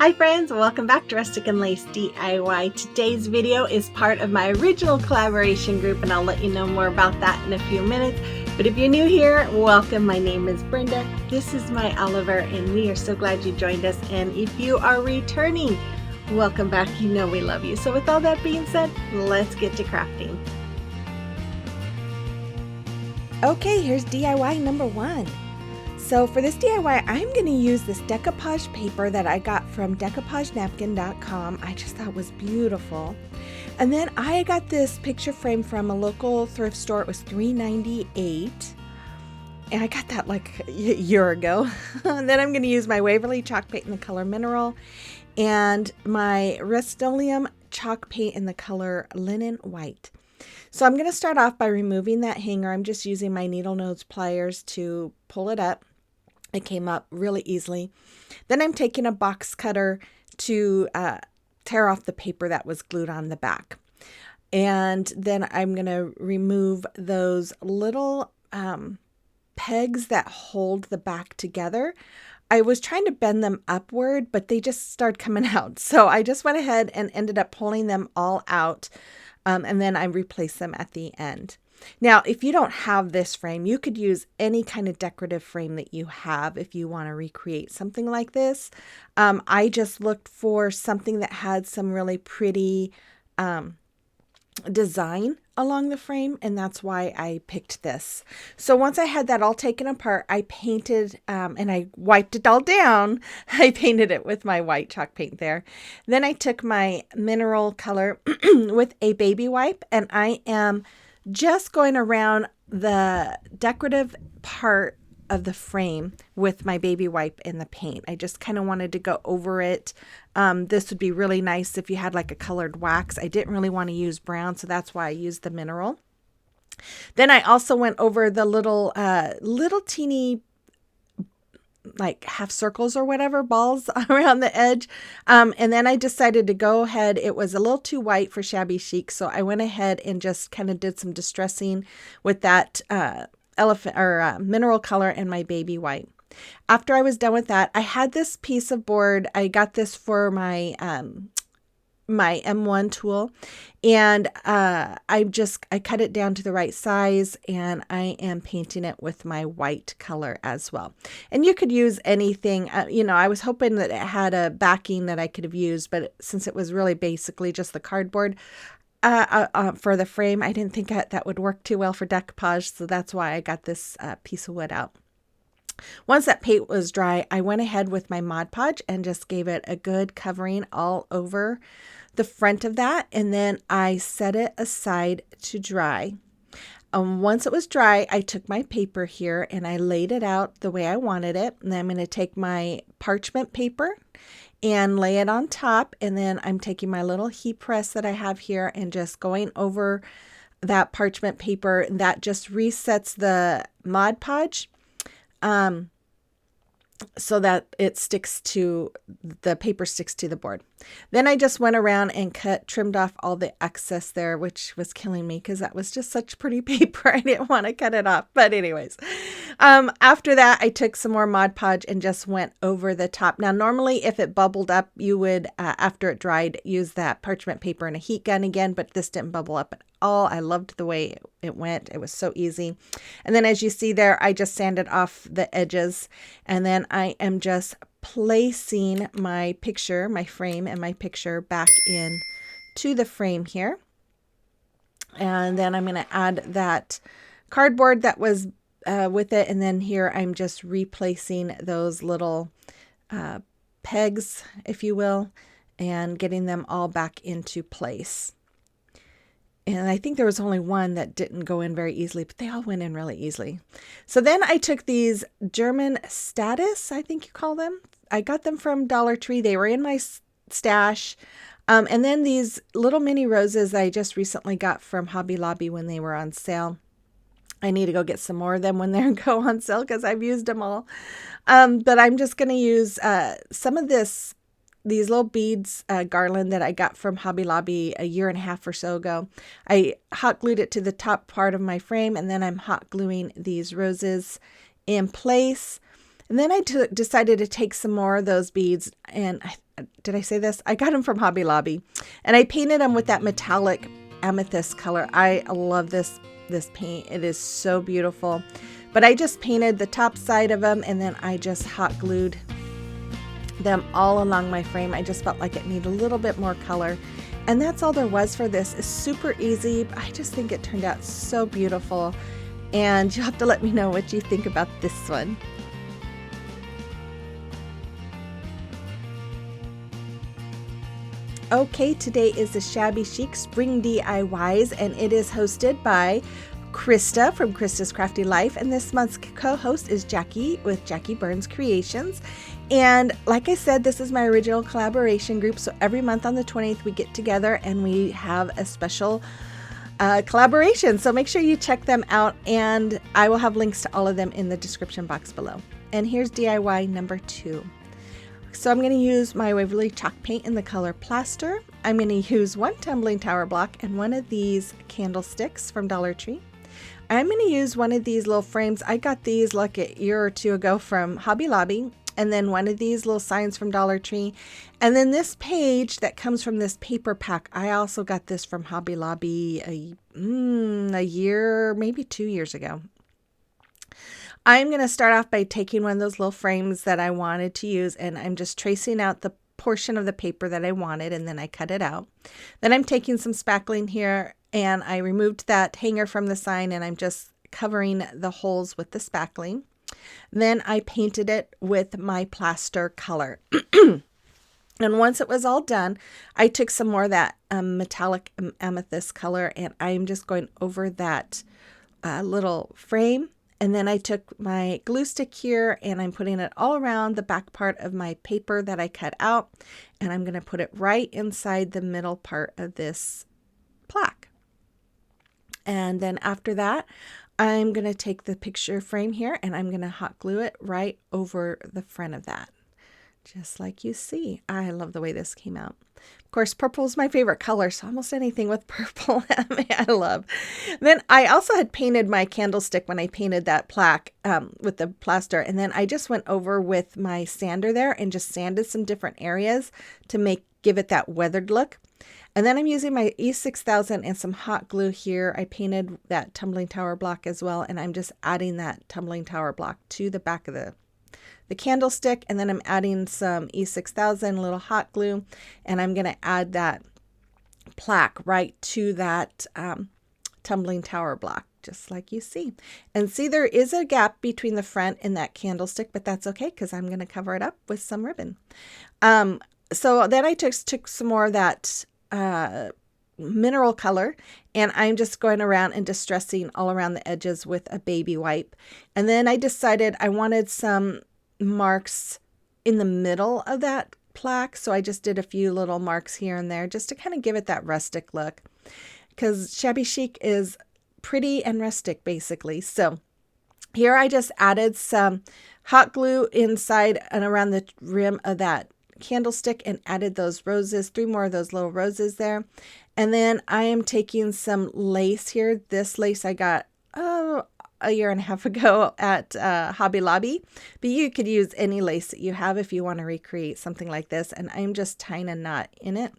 Hi friends, welcome back to Rustic and Lace DIY. Today's video is part of my original collaboration group and I'll let you know more about that in a few minutes. But if you're new here, welcome. My name is Brenda. This is my Oliver and we are so glad you joined us. And if you are returning, welcome back. You know we love you. So with all that being said, let's get to crafting. Okay, here's DIY number 1. So for this DIY, I'm going to use this decoupage paper that I got from decoupagenapkin.com. I just thought it was beautiful. And then I got this picture frame from a local thrift store. It was $3.98. And I got that like a year ago. And then I'm going to use my Waverly chalk paint in the color Mineral and my Rustoleum chalk paint in the color Linen White. So I'm going to start off by removing that hanger. I'm just using my needle nose pliers to pull it up. It came up really easily. Then I'm taking a box cutter to tear off the paper that was glued on the back. And then I'm going to remove those little pegs that hold the back together. I was trying to bend them upward, but they just started coming out. So I just went ahead and ended up pulling them all out. And then I replaced them at the end. Now, if you don't have this frame, you could use any kind of decorative frame that you have if you want to recreate something like this. I just looked for something that had some really pretty design along the frame, and that's why I picked this. So once I had that all taken apart, I painted and I wiped it all down. I painted it with my white chalk paint there. Then I took my mineral color with a baby wipe, and I am just going around the decorative part of the frame with my baby wipe and the paint. I just kind of wanted to go over it. This would be really nice if you had like a colored wax. I didn't really want to use brown, so that's why I used the mineral. Then I also went over the little teeny like half circles or whatever, balls around the edge. And then I decided to go ahead. It was a little too white for Shabby Chic, so I went ahead and just kind of did some distressing with that mineral color and my baby white. After I was done with that, I had this piece of board. I got this for my my M1 tool, and I cut it down to the right size, and I am painting it with my white color as well. And you could use anything, I was hoping that it had a backing that I could have used, but since it was really basically just the cardboard for the frame, I didn't think that would work too well for decoupage, so that's why I got this piece of wood out. Once that paint was dry, I went ahead with my Mod Podge and just gave it a good covering all over the front of that, and then I set it aside to dry. Once it was dry, I took my paper here and I laid it out the way I wanted it, and then I'm going to take my parchment paper and lay it on top, and then I'm taking my little heat press that I have here and just going over that parchment paper. That just resets the Mod Podge so that it sticks to the paper, sticks to the board. Then I just went around and trimmed off all the excess there, which was killing me because that was just such pretty paper. I didn't want to cut it off. But anyways, after that, I took some more Mod Podge and just went over the top. Now, normally if it bubbled up, you would, after it dried, use that parchment paper and a heat gun again, but this didn't bubble up at all. I loved the way it went. It was so easy. And then as you see there, I just sanded off the edges, and then I am just placing my picture, my frame and my picture back in to the frame here. And then I'm going to add that cardboard that was with it. And then here I'm just replacing those little pegs, if you will, and getting them all back into place. And I think there was only one that didn't go in very easily, but they all went in really easily. So then I took these German Status, I think you call them. I got them from Dollar Tree. They were in my stash. And then these little mini roses I just recently got from Hobby Lobby when they were on sale. I need to go get some more of them when they go on sale because I've used them all. But I'm just going to use some of these little beads, Garland that I got from Hobby Lobby a year and a half or so ago. I hot glued it to the top part of my frame, and then I'm hot gluing these roses in place. And then I decided to take some more of those beads, and did I say this? I got them from Hobby Lobby, and I painted them with that metallic amethyst color. I love this paint. It is so beautiful. But I just painted the top side of them, and then I just hot glued them all along my frame. I just felt like it needed a little bit more color. And that's all there was for this. It's super easy. I just think it turned out so beautiful. And you'll have to let me know what you think about this one. Okay, today is the Shabby Chic Spring DIYs, and it is hosted by Krista from Krista's Crafty Life, and this month's co-host is Jackie with Jackie Burns Creations. And like I said, this is my original collaboration group, so every month on the 20th we get together and we have a special collaboration, so make sure you check them out, and I will have links to all of them in the description box below. And here's DIY number 2. So I'm going to use my Waverly chalk paint in the color Plaster. I'm going to use one tumbling tower block and one of these candlesticks from Dollar Tree. I'm going to use one of these little frames. I got these like a year or two ago from Hobby Lobby, and then one of these little signs from Dollar Tree. And then this page that comes from this paper pack, I also got this from Hobby Lobby a year, maybe 2 years ago. I'm going to start off by taking one of those little frames that I wanted to use, and I'm just tracing out the portion of the paper that I wanted, and then I cut it out. Then I'm taking some spackling here, and I removed that hanger from the sign, and I'm just covering the holes with the spackling. Then I painted it with my plaster color. And once it was all done, I took some more of that metallic amethyst color, and I'm just going over that little frame. And then I took my glue stick here, and I'm putting it all around the back part of my paper that I cut out, and I'm going to put it right inside the middle part of this plaque. And then after that, I'm going to take the picture frame here, and I'm going to hot glue it right over the front of that, just like you see. I love the way this came out. Of course, purple is my favorite color, so almost anything with purple I love. Then I also had painted my candlestick when I painted that plaque with the plaster, and then I just went over with my sander there and just sanded some different areas to give it that weathered look. And then I'm using my E6000 and some hot glue here. I painted that tumbling tower block as well, and I'm just adding that tumbling tower block to the back of the candlestick, and then I'm adding some E6000 little hot glue, and I'm going to add that plaque right to that tumbling tower block, just like you see. And see, there is a gap between the front and that candlestick, but that's okay because I'm going to cover it up with some ribbon. So then I took some more of that mineral color, and I'm just going around and distressing all around the edges with a baby wipe. And then I decided I wanted some marks in the middle of that plaque, so I just did a few little marks here and there just to kind of give it that rustic look, because Shabby Chic is pretty and rustic basically. So here I just added some hot glue inside and around the rim of that candlestick and added those roses, 3 more of those little roses there. And then I am taking some lace here. This lace I got a year and a half ago at Hobby Lobby, but you could use any lace that you have if you want to recreate something like this. And I'm just tying a knot in it.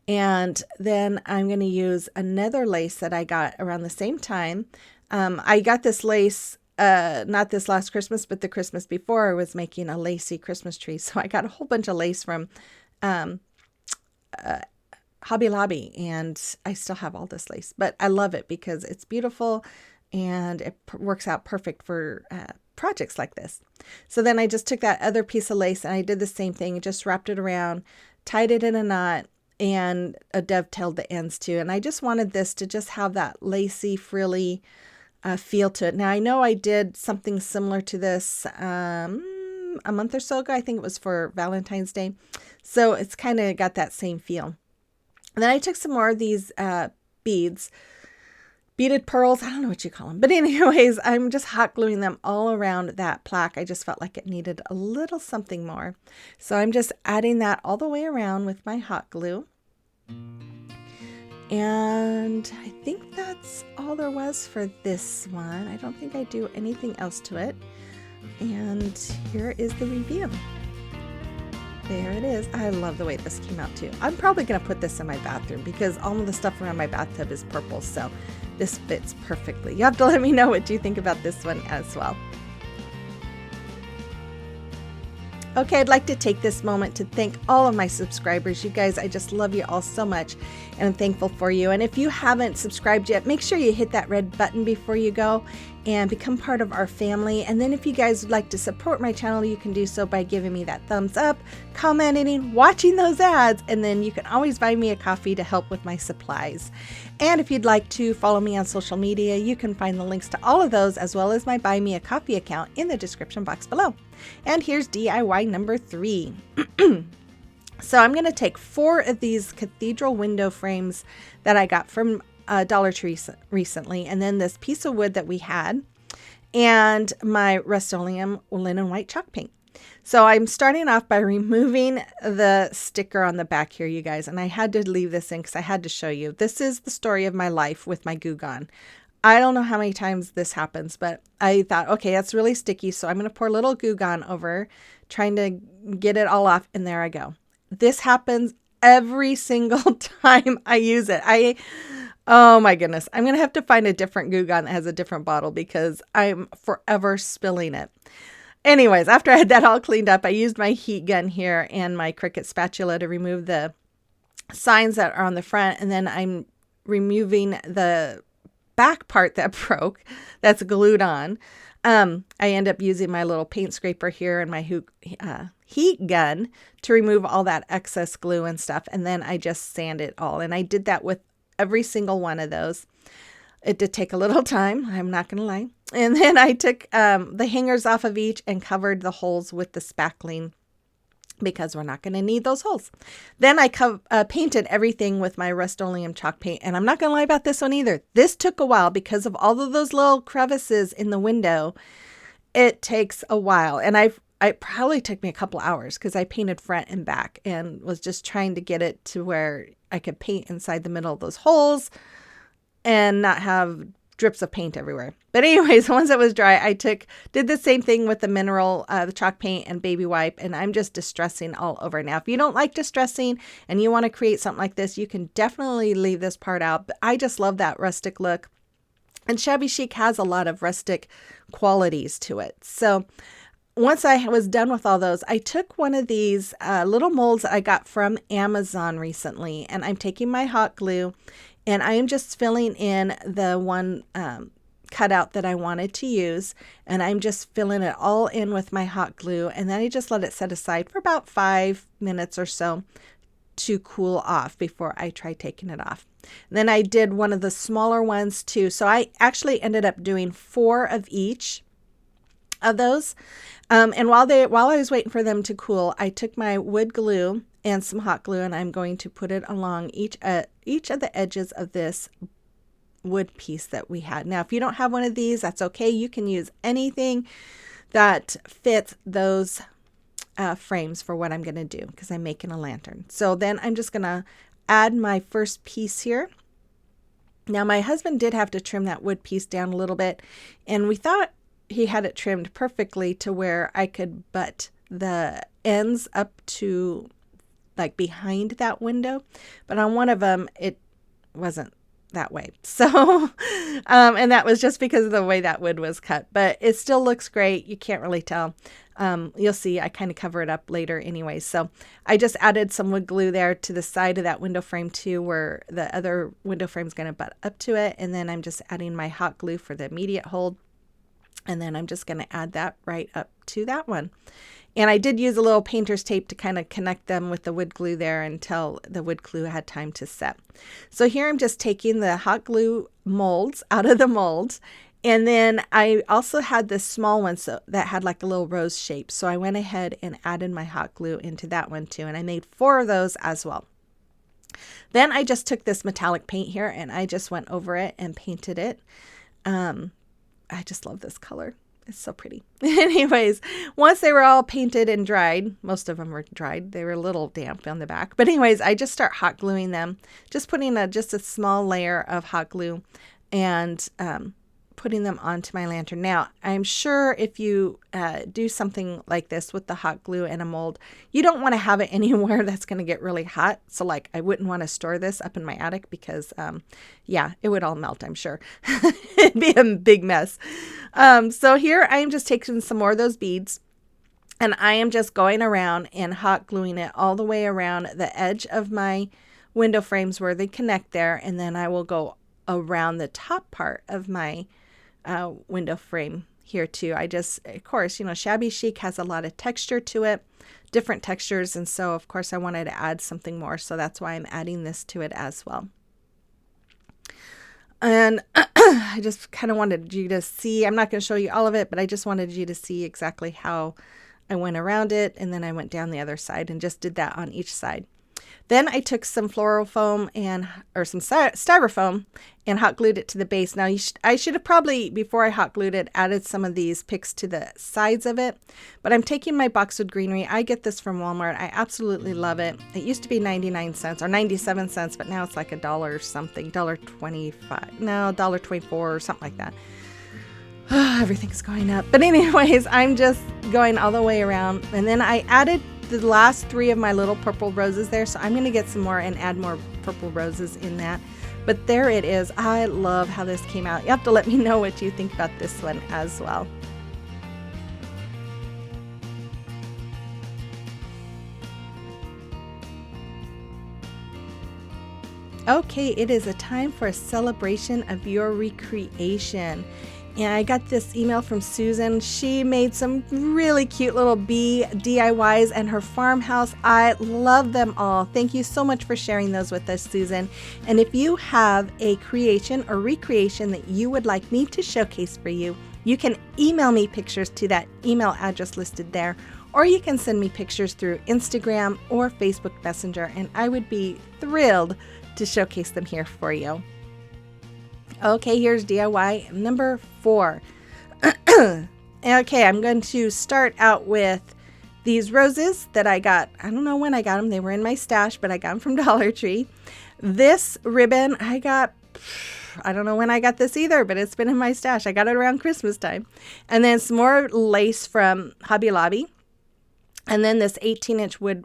And then I'm going to use another lace that I got around the same time. I got this lace not this last Christmas, but the Christmas before. I was making a lacy Christmas tree, so I got a whole bunch of lace from Hobby Lobby, and I still have all this lace, but I love it because it's beautiful and it works out perfect for projects like this. So then I just took that other piece of lace and I did the same thing, just wrapped it around, tied it in a knot, and dovetailed the ends too. And I just wanted this to just have that lacy, frilly feel to it. Now I know I did something similar to this a month or so ago. I think it was for Valentine's Day. So it's kind of got that same feel. And then I took some more of these beads, beaded pearls. I don't know what you call them. But anyways, I'm just hot gluing them all around that plaque. I just felt like it needed a little something more. So I'm just adding that all the way around with my hot glue. And I think that's all there was for this one. I don't think I do anything else to it. And here is the review. There it is. I love the way this came out too. I'm probably going to put this in my bathroom because all of the stuff around my bathtub is purple, so this fits perfectly. You have to let me know what you think about this one as well. Okay, I'd like to take this moment to thank all of my subscribers. You guys, I just love you all so much, and I'm thankful for you. And if you haven't subscribed yet, make sure you hit that red button before you go and become part of our family. And then if you guys would like to support my channel, you can do so by giving me that thumbs up, commenting, watching those ads, and then you can always buy me a coffee to help with my supplies. And if you'd like to follow me on social media, you can find the links to all of those as well as my Buy Me a Coffee account in the description box below. And here's DIY number 3. So I'm going to take 4 of these cathedral window frames that I got from Dollar Tree recently, and then this piece of wood that we had, and my Rustoleum linen white chalk paint. So I'm starting off by removing the sticker on the back here, you guys, and I had to leave this in because I had to show you. This is the story of my life with my Goo Gone. I don't know how many times this happens, but I thought, okay, that's really sticky, so I'm going to pour a little Goo Gone over, trying to get it all off, and there I go. This happens every single time I use it. Oh my goodness. I'm going to have to find a different Goo Gone that has a different bottle because I'm forever spilling it. Anyways, after I had that all cleaned up, I used my heat gun here and my Cricut spatula to remove the signs that are on the front. And then I'm removing the back part that broke that's glued on. I end up using my little paint scraper here and my heat gun to remove all that excess glue and stuff. And then I just sand it all. And I did that with every single one of those. It did take a little time, I'm not going to lie. And then I took the hangers off of each and covered the holes with the spackling because we're not going to need those holes. Then I painted everything with my Rustoleum chalk paint. And I'm not going to lie about this one either. This took a while because of all of those little crevices in the window. It takes a while. And it probably took me a couple hours because I painted front and back and was just trying to get it to where I could paint inside the middle of those holes and not have drips of paint everywhere. But anyways, once it was dry, I did the same thing with the mineral, the chalk paint and baby wipe, and I'm just distressing all over. Now, if you don't like distressing and you want to create something like this, you can definitely leave this part out. But I just love that rustic look. And Shabby Chic has a lot of rustic qualities to it. So once I was done with all those, I took one of these little molds I got from Amazon recently, and I'm taking my hot glue and I am just filling in the one cutout that I wanted to use, and I'm just filling it all in with my hot glue, and then I just let it set aside for about 5 minutes or so to cool off before I try taking it off. And then I did one of the smaller ones too, so I actually ended up doing 4 of each of those. And while I was waiting for them to cool, I took my wood glue and some hot glue, and I'm going to put it along each of the edges of this wood piece that we had. Now, if you don't have one of these, that's okay. You can use anything that fits those frames for what I'm going to do because I'm making a lantern. So then I'm just going to add my first piece here. Now, my husband did have to trim that wood piece down a little bit, and we thought he had it trimmed perfectly to where I could butt the ends up to like behind that window, but on one of them it wasn't that way. So and that was just because of the way that wood was cut, but it still looks great. You can't really tell. You'll see I kind of cover it up later anyway. So I just added some wood glue there to the side of that window frame too, where the other window frame is going to butt up to it, and then I'm just adding my hot glue for the immediate hold. And then I'm just going to add that right up to that one. And I did use a little painter's tape to kind of connect them with the wood glue there until the wood glue had time to set. So here I'm just taking the hot glue molds out of the molds. And then I also had this small one that had like a little rose shape. So I went ahead and added my hot glue into that one too. And I made 4 of those as well. Then I just took this metallic paint here and I just went over it and painted it. I just love this color. It's so pretty. Anyways, once they were all painted and dried, most of them were dried. They were a little damp on the back. But anyways, I just start hot gluing them. Just putting just a small layer of hot glue and putting them onto my lantern. Now, I'm sure if you do something like this with the hot glue and a mold, you don't want to have it anywhere that's going to get really hot. So like I wouldn't want to store this up in my attic because, yeah, it would all melt, I'm sure. It'd be a big mess. So here I am just taking some more of those beads. And I am just going around and hot gluing it all the way around the edge of my window frames where they connect there. And then I will go around the top part of my window frame here too. I just, of course, you know, Shabby Chic has a lot of texture to it, different textures. And so, of course, I wanted to add something more. So that's why I'm adding this to it as well. And I just kind of wanted you to see, I'm not going to show you all of it, but I just wanted you to see exactly how I went around it, and then I went down the other side and just did that on each side. Then I took some floral foam or some styrofoam and hot glued it to the base. Now I should have probably, before I hot glued it, added some of these picks to the sides of it. But I'm taking my Boxwood Greenery. I get this from Walmart. I absolutely love it. It used to be 99 cents or 97 cents, but now it's like $1 or something, $1.25, no, $1.24 or something like that. Everything's going up. But anyways, I'm just going all the way around. And then I added the last 3 of my little purple roses there. So I'm going to get some more and add more purple roses in that. But there it is. I love how this came out. You have to let me know what you think about this one as well. Okay, it is a time for a celebration of your recreation. And I got this email from Susan. She made some really cute little bee DIYs and her farmhouse. I love them all. Thank you so much for sharing those with us, Susan. And if you have a creation or recreation that you would like me to showcase for you, you can email me pictures to that email address listed there, or you can send me pictures through Instagram or Facebook Messenger, and I would be thrilled to showcase them here for you. Okay, here's DIY number 4. Okay, I'm going to start out with these roses that I got. I don't know when I got them. They were in my stash, but I got them from Dollar Tree. This ribbon I got, I don't know when I got this either, but it's been in my stash. I got it around Christmas time. And then some more lace from Hobby Lobby. And then this 18-inch wood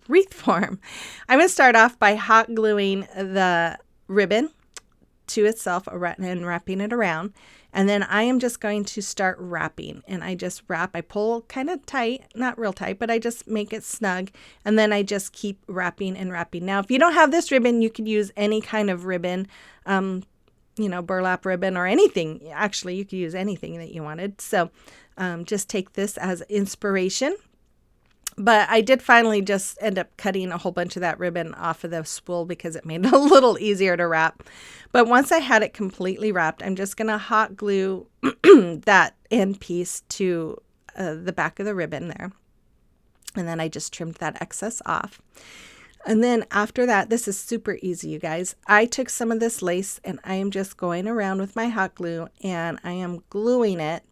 wreath form. I'm going to start off by hot gluing the ribbon to itself and wrapping it around. And then I am just going to start wrapping, and I just wrap. I pull kind of tight, not real tight, but I just make it snug. And then I just keep wrapping and wrapping. Now, if you don't have this ribbon, you could use any kind of ribbon, you know, burlap ribbon or anything. Actually, you could use anything that you wanted. So just take this as inspiration. But I did finally just end up cutting a whole bunch of that ribbon off of the spool because it made it a little easier to wrap. But once I had it completely wrapped, I'm just going to hot glue that end piece to the back of the ribbon there. And then I just trimmed that excess off. And then after that, this is super easy, you guys. I took some of this lace and I am just going around with my hot glue and I am gluing it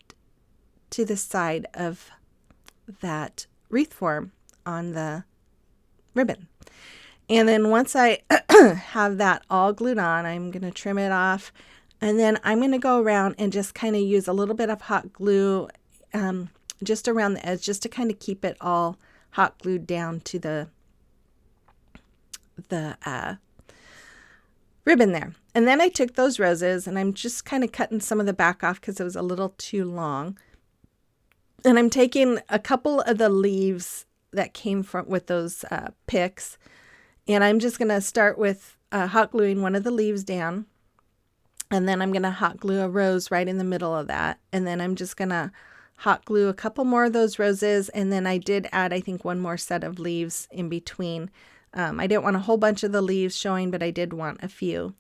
to the side of that wreath form on the ribbon. And then once I have that all glued on, I'm going to trim it off. And then I'm going to go around and just kind of use a little bit of hot glue just around the edge, just to kind of keep it all hot glued down to the ribbon there. And then I took those roses and I'm just kind of cutting some of the back off because it was a little too long. And I'm taking a couple of the leaves that came from with those picks, and I'm just going to start with hot gluing one of the leaves down, and then I'm going to hot glue a rose right in the middle of that, and then I'm just going to hot glue a couple more of those roses, and then I did add, I think, one more set of leaves in between. I didn't want a whole bunch of the leaves showing, but I did want a few.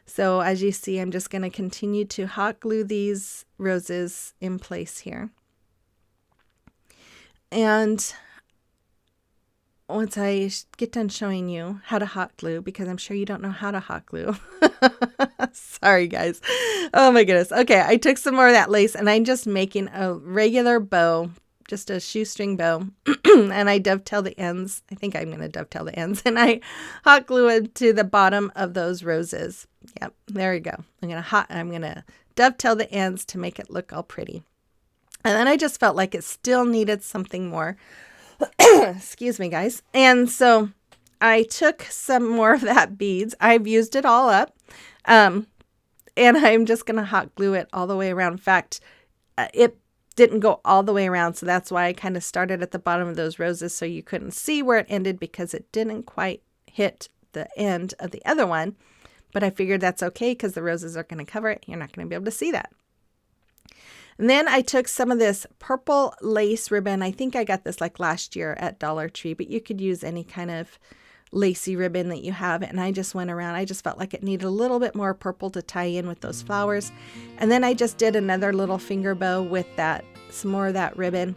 So as you see, I'm just going to continue to hot glue these roses in place here. And once I get done showing you how to hot glue, because I'm sure you don't know how to hot glue. Sorry, guys. Oh, my goodness. Okay, I took some more of that lace, and I'm just making a regular bow, just a shoestring bow, and I dovetail the ends. I think I'm going to dovetail the ends, and I hot glue it to the bottom of those roses. Yep, there we go. I'm going to dovetail the ends to make it look all pretty. And then I just felt like it still needed something more. Excuse me, guys. And so I took some more of that beads. I've used it all up. And I'm just going to hot glue it all the way around. In fact, it didn't go all the way around. So that's why I kind of started at the bottom of those roses so you couldn't see where it ended because it didn't quite hit the end of the other one. But I figured that's okay because the roses are going to cover it. You're not going to be able to see that. And then I took some of this purple lace ribbon. I think I got this like last year at Dollar Tree, but you could use any kind of lacy ribbon that you have. And I just went around. I just felt like it needed a little bit more purple to tie in with those flowers. And then I just did another little finger bow with that, some more of that ribbon.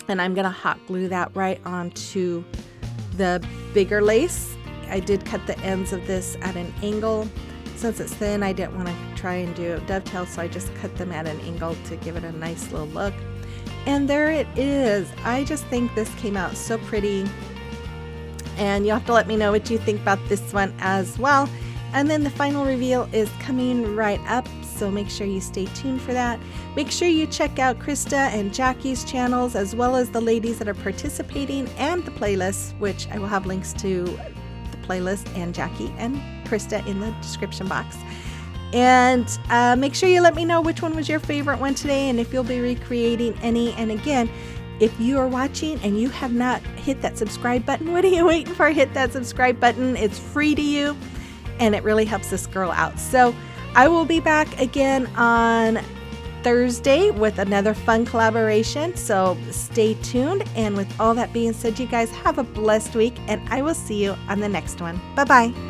And I'm going to hot glue that right onto the bigger lace. I did cut the ends of this at an angle. Since it's thin, I didn't want to try and do a dovetail, so I just cut them at an angle to give it a nice little look. And there it is. I just think this came out so pretty. And you'll have to let me know what you think about this one as well. And then the final reveal is coming right up, so make sure you stay tuned for that. Make sure you check out Krista and Jackie's channels, as well as the ladies that are participating and the playlist, which I will have links to the playlist and Jackie and Krista in the description box. And make sure you let me know which one was your favorite one today and if you'll be recreating any. And again, if you are watching and you have not hit that subscribe button, what are you waiting for? Hit that subscribe button. It's free to you and it really helps this girl out. So I will be back again on Thursday with another fun collaboration. So stay tuned. And with all that being said, you guys have a blessed week and I will see you on the next one. Bye-bye.